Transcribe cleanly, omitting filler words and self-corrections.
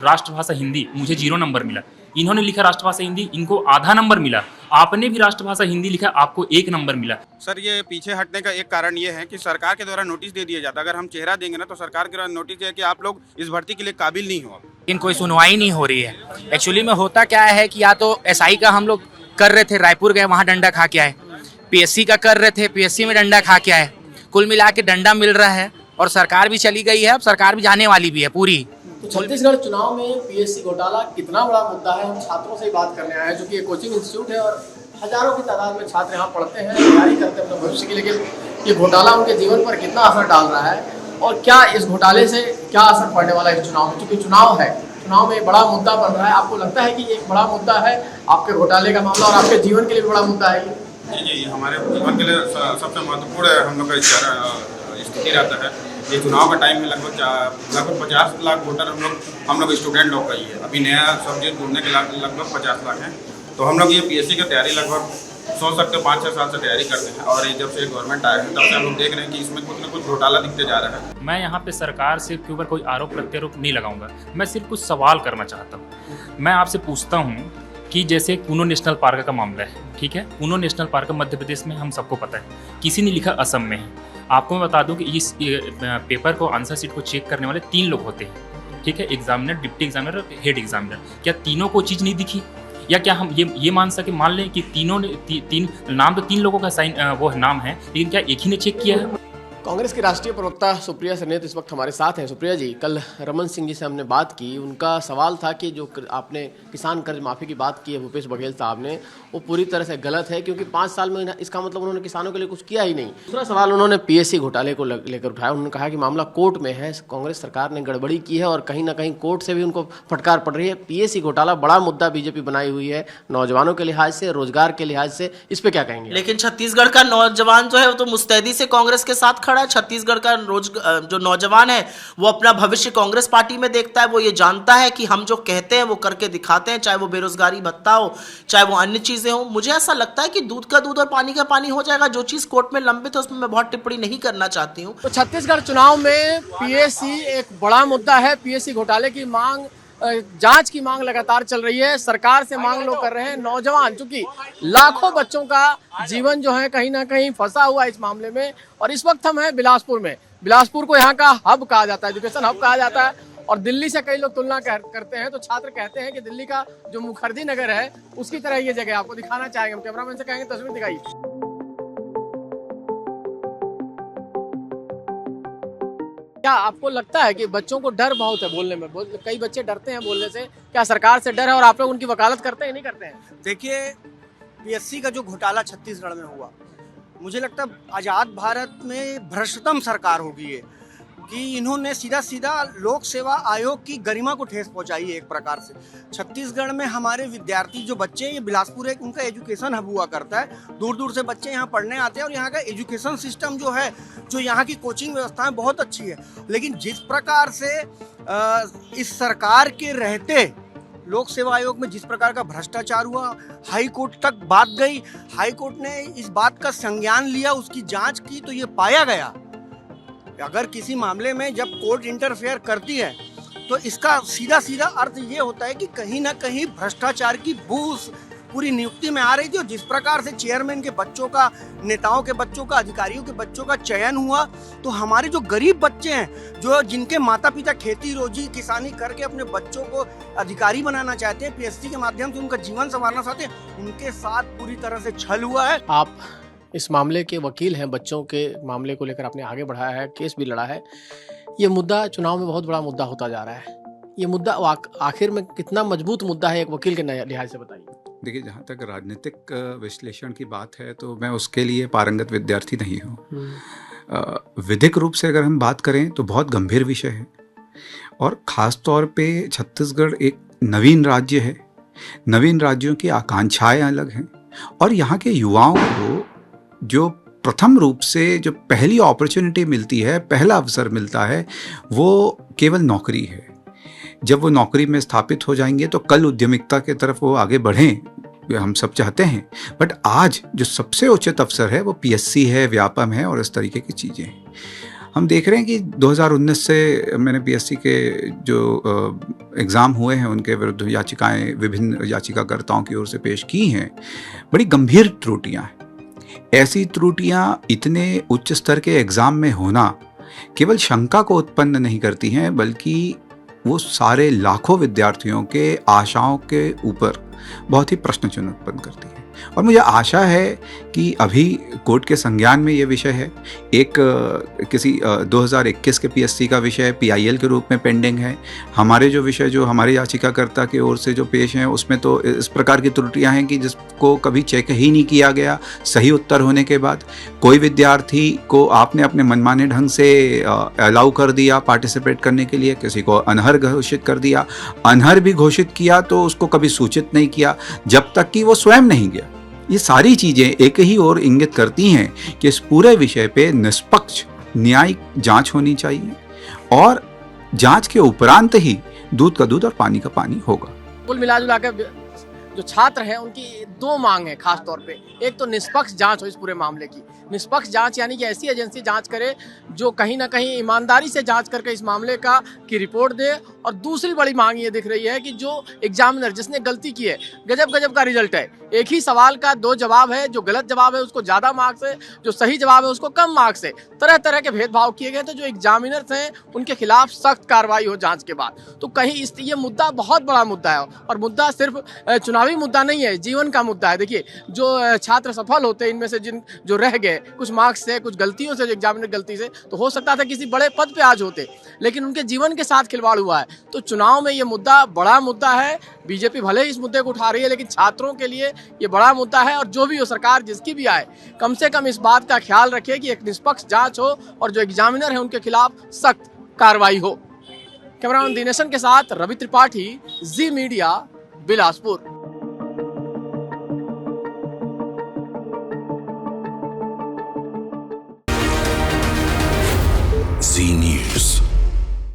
राष्ट्रभाषा हिंदी मुझे 0 नंबर मिला। इन्होंने लिखा राष्ट्रभाषा हिंदी, इनको आधा नंबर मिला। आपने भी राष्ट्रभाषा हिंदी लिखा, आपको 1 नंबर मिला। सर ये पीछे हटने का एक कारण ये है कि सरकार के द्वारा नोटिस दे दिया जाता है। अगर हम चेहरा देंगे ना तो सरकार के द्वारा नोटिस है कि आप लोग इस भर्ती के लिए काबिल नहीं हो। लेकिन कोई सुनवाई नहीं हो रही है। एक्चुअली में होता क्या है कि या तो एसआई का हम लोग कर रहे थे, रायपुर गए वहाँ डंडा खा के आए, पीएससी का कर रहे थे, पीएससी में डंडा खा के आए। कुल मिला के डंडा मिल रहा है और सरकार भी चली गई है, अब सरकार भी जाने वाली भी है पूरी। तो छत्तीसगढ़ चुनाव में पीएससी घोटाला कितना बड़ा मुद्दा है, हम छात्रों से ही बात करने आए हैं, जो कि एक कोचिंग इंस्टीट्यूट है और हजारों की तादाद में छात्र यहाँ पढ़ते हैं, तैयारी करते हैं अपने भविष्य की। लेकिन ये घोटाला उनके जीवन पर कितना असर डाल रहा है और क्या इस घोटाले से क्या असर पड़ने वाला है इस चुनाव में, क्योंकि चुनाव है, चुनाव में बड़ा मुद्दा बन रहा है। आपको लगता है कि ये एक बड़ा मुद्दा है आपके घोटाले का मामला और आपके जीवन के लिए भी बड़ा मुद्दा है? जी हमारे जीवन के लिए सबसे महत्वपूर्ण है। हम लोग का स्थिति रहता है ये चुनाव का टाइम में लगभग 50 लाख वोटर हम लोग स्टूडेंट लोग का ही है। अभी नया सब्जेक्ट ढूंढने के लगभग 50 लाख हैं। तो हम लोग ये पीएससी की तैयारी लगभग सोच सकते हो 5-6 साल से तैयारी करते हैं और ये जब से गवर्नमेंट आया है तब से हम लोग देख रहे हैं कि इसमें कुछ न कुछ घोटाला दिखते जा रहा है। मैं यहाँ पे सरकार से के ऊपर कोई आरोप प्रत्यारोप नहीं लगाऊंगा, मैं सिर्फ कुछ सवाल करना चाहता हूँ। मैं आपसे पूछता हूँ कि जैसे कूनो नेशनल पार्क का मामला है, ठीक है, कूनो नेशनल पार्क मध्य प्रदेश में हम सबको पता है, किसी ने लिखा असम में है। आपको मैं बता दूं कि इस पेपर को आंसर शीट को चेक करने वाले 3 लोग होते हैं, ठीक है, एग्जामिनर, डिप्टी एग्जामिनर और हेड एग्जामिनर। क्या तीनों को चीज़ नहीं दिखी? या क्या हम ये मान लें कि तीनों ने तीन नाम तो 3 लोगों का साइन वो नाम है, लेकिन क्या एक ही ने चेक किया है? कांग्रेस की राष्ट्रीय प्रवक्ता सुप्रिया सनेत इस वक्त हमारे साथ हैं। सुप्रिया जी, कल रमन सिंह जी से हमने बात की, उनका सवाल था कि जो आपने किसान कर्ज माफ़ी की बात की है भूपेश बघेल साहब ने, वो पूरी तरह से गलत है, क्योंकि 5 साल में इसका मतलब उन्होंने किसानों के लिए कुछ किया ही नहीं। दूसरा सवाल उन्होंने पीएससी घोटाले को लेकर उठाया। उन्होंने कहा कि मामला कोर्ट में है, कांग्रेस सरकार ने गड़बड़ी की है और कहीं ना कहीं कोर्ट से भी उनको फटकार पड़ रही है। पीएससी घोटाला बड़ा मुद्दा बीजेपी बनाई हुई है, नौजवानों के लिहाज से, रोजगार के लिहाज से, इस पर क्या कहेंगे? लेकिन छत्तीसगढ़ का नौजवान जो है वो तो मुस्तैदी से कांग्रेस के साथ खड़ा है। छत्तीसगढ़ का जो नौजवान है वो अपना भविष्य कांग्रेस पार्टी में देखता है। वो ये जानता है कि हम जो कहते हैं वो करके दिखाते हैं, चाहे वो बेरोजगारी भत्ता हो, चाहे वो अन्य चीजें हो। मुझे ऐसा लगता है कि दूध का दूध और पानी का पानी हो जाएगा। जो चीज कोर्ट में लंबित है उसमें मैं बहुत टिप्पणी नहीं करना चाहती हूँ। तो छत्तीसगढ़ चुनाव में पीएससी एक बड़ा मुद्दा है। पीएससी घोटाले की मांग, जांच की मांग लगातार चल रही है। सरकार से मांग लोग कर रहे हैं। नौजवान, चूंकि लाखों बच्चों का जीवन जो है कहीं ना कहीं फंसा हुआ है इस मामले में, और इस वक्त हम हैं बिलासपुर में। बिलासपुर को यहाँ का हब कहा जाता है, एजुकेशन हब कहा जाता है, और दिल्ली से कई लोग तुलना करते हैं। तो छात्र कहते हैं कि दिल्ली का जो मुखर्जी नगर है उसकी तरह ये जगह आपको दिखाना चाहेंगे। हम कैमरामैन से कहेंगे तस्वीर दिखाइए। क्या आपको लगता है कि बच्चों को डर बहुत है बोलने में? कई बच्चे डरते हैं बोलने से। क्या सरकार से डर है और आप लोग उनकी वकालत करते हैं, नहीं करते हैं? देखिए, पीएससी का जो घोटाला छत्तीसगढ़ में हुआ, मुझे लगता है आज़ाद भारत में भ्रष्टतम सरकार होगी ये, कि इन्होंने सीधा सीधा लोक सेवा आयोग की गरिमा को ठेस पहुंचाई है एक प्रकार से। छत्तीसगढ़ में हमारे विद्यार्थी जो बच्चे हैं, ये बिलासपुर एक उनका एजुकेशन हब हुआ करता है। दूर दूर से बच्चे यहाँ पढ़ने आते हैं और यहाँ का एजुकेशन सिस्टम जो है, जो यहाँ की कोचिंग व्यवस्थाएं बहुत अच्छी है। लेकिन जिस प्रकार से इस सरकार के रहते लोक सेवा आयोग में जिस प्रकार का भ्रष्टाचार हुआ, हाई कोर्ट तक बात गई, हाई कोर्ट ने इस बात का संज्ञान लिया, उसकी जांच की, तो ये पाया गया अगर किसी मामले में जब कोर्ट इंटरफेयर करती है तो इसका सीधा सीधा अर्थ ये होता है कि कहीं ना कहीं भ्रष्टाचार की बू पूरी नियुक्ति में आ रही थी। और जिस प्रकार से चेयरमैन के बच्चों का, नेताओं के बच्चों का, अधिकारियों के बच्चों का चयन हुआ, तो हमारे जो गरीब बच्चे हैं, जो जिनके माता पिता खेती रोजी किसानी करके अपने बच्चों को अधिकारी बनाना चाहते हैं, पीएससी के माध्यम से उनका जीवन संवारना चाहते हैं, उनके साथ पूरी तरह से छल हुआ है। आप इस मामले के वकील हैं, बच्चों के मामले को लेकर आपने आगे बढ़ाया है, केस भी लड़ा है। ये मुद्दा चुनाव में बहुत बड़ा मुद्दा होता जा रहा है। ये मुद्दा आखिर में कितना मजबूत मुद्दा है एक वकील के लिहाज से बताइए? देखिए, जहाँ तक राजनीतिक विश्लेषण की बात है तो मैं उसके लिए पारंगत विद्यार्थी नहीं हूँ। विधिक रूप से अगर हम बात करें तो बहुत गंभीर विषय है, और ख़ास तौर पे छत्तीसगढ़ एक नवीन राज्य है। नवीन राज्यों की आकांक्षाएं अलग हैं, और यहाँ के युवाओं को जो प्रथम रूप से जो पहली अपॉर्चुनिटी मिलती है, पहला अवसर मिलता है, वो केवल नौकरी है। जब वो नौकरी में स्थापित हो जाएंगे तो कल उद्यमिकता की तरफ वो आगे बढ़ें, हम सब चाहते हैं। बट आज जो सबसे उचित अवसर है वो पीएससी है, व्यापम है और इस तरीके की चीज़ें हैं। हम देख रहे हैं कि 2019 से मैंने पीएससी के जो एग्ज़ाम हुए हैं उनके विरुद्ध याचिकाएं विभिन्न याचिकाकर्ताओं की ओर से पेश की हैं, बड़ी गंभीर त्रुटियां हैं। ऐसी त्रुटियां इतने उच्च स्तर के एग्ज़ाम में होना केवल शंका को उत्पन्न नहीं करती हैं, बल्कि वो सारे लाखों विद्यार्थियों के आशाओं के ऊपर बहुत ही प्रश्न चिन्ह उत्पन्न करती है। और मुझे आशा है कि अभी कोर्ट के संज्ञान में ये विषय है। एक किसी 2021 के पीएससी का विषय पीआईएल के रूप में पेंडिंग है। हमारे जो विषय जो हमारे याचिकाकर्ता की ओर से जो पेश हैं उसमें तो इस प्रकार की त्रुटियां हैं कि जिसको कभी चेक ही नहीं किया गया सही उत्तर होने के बाद। कोई विद्यार्थी को आपने अपने मनमाने ढंग से अलाउ कर दिया पार्टिसिपेट करने के लिए, किसी को अनहर घोषित कर दिया, अनहर भी घोषित किया तो उसको कभी सूचित नहीं किया जब तक कि वो स्वयं नहीं गया। ये सारी चीज़ें एक ही ओर इंगित करती हैं कि इस पूरे विषय पे निष्पक्ष न्यायिक जांच होनी चाहिए और जांच के उपरांत ही दूध का दूध और पानी का पानी होगा। कुल मिला कर जो छात्र हैं उनकी दो मांग है खास तौर पे। एक तो निष्पक्ष जांच हो इस पूरे मामले की। निष्पक्ष जांच यानी कि ऐसी एजेंसी जांच करे जो कहीं ना कहीं ईमानदारी से जांच करके इस मामले की रिपोर्ट दे। और दूसरी बड़ी मांग ये दिख रही है कि जो एग्जामिनर जिसने गलती की है, गजब गजब का रिजल्ट है, एक ही सवाल का 2 जवाब है, जो गलत जवाब है उसको ज़्यादा मार्क्स है, जो सही जवाब है उसको कम मार्क्स है, तरह तरह के भेदभाव किए गए। तो जो एग्जामिनर्स हैं उनके खिलाफ सख्त कार्रवाई हो जांच के बाद। तो कहीं ये मुद्दा बहुत बड़ा मुद्दा है और मुद्दा सिर्फ चुनावी मुद्दा नहीं है, जीवन का मुद्दा है। देखिए जो छात्र सफल होते हैं इनमें से जो रह गए कुछ मार्क्स से, कुछ गलतियों से, जो एग्जामिनर गलती से, तो हो सकता था किसी बड़े पद पे आज होते, लेकिन उनके जीवन के साथ खिलवाड़ हुआ है। तो चुनाव में ये मुद्दा बड़ा मुद्दा है। बीजेपी भले ही इस मुद्दे को उठा रही है, लेकिन छात्रों के लिए ये बड़ा मुद्दा है। और जो भी हो, सरकार जिसकी भी आए, कम से कम इस बात का ख्याल रखे कि एक निष्पक्ष जांच हो और जो एग्जामिनर है उनके खिलाफ सख्त कार्रवाई हो। कैमरामैन दिनेशन के साथ रवि त्रिपाठी, जी मीडिया, बिलासपुर।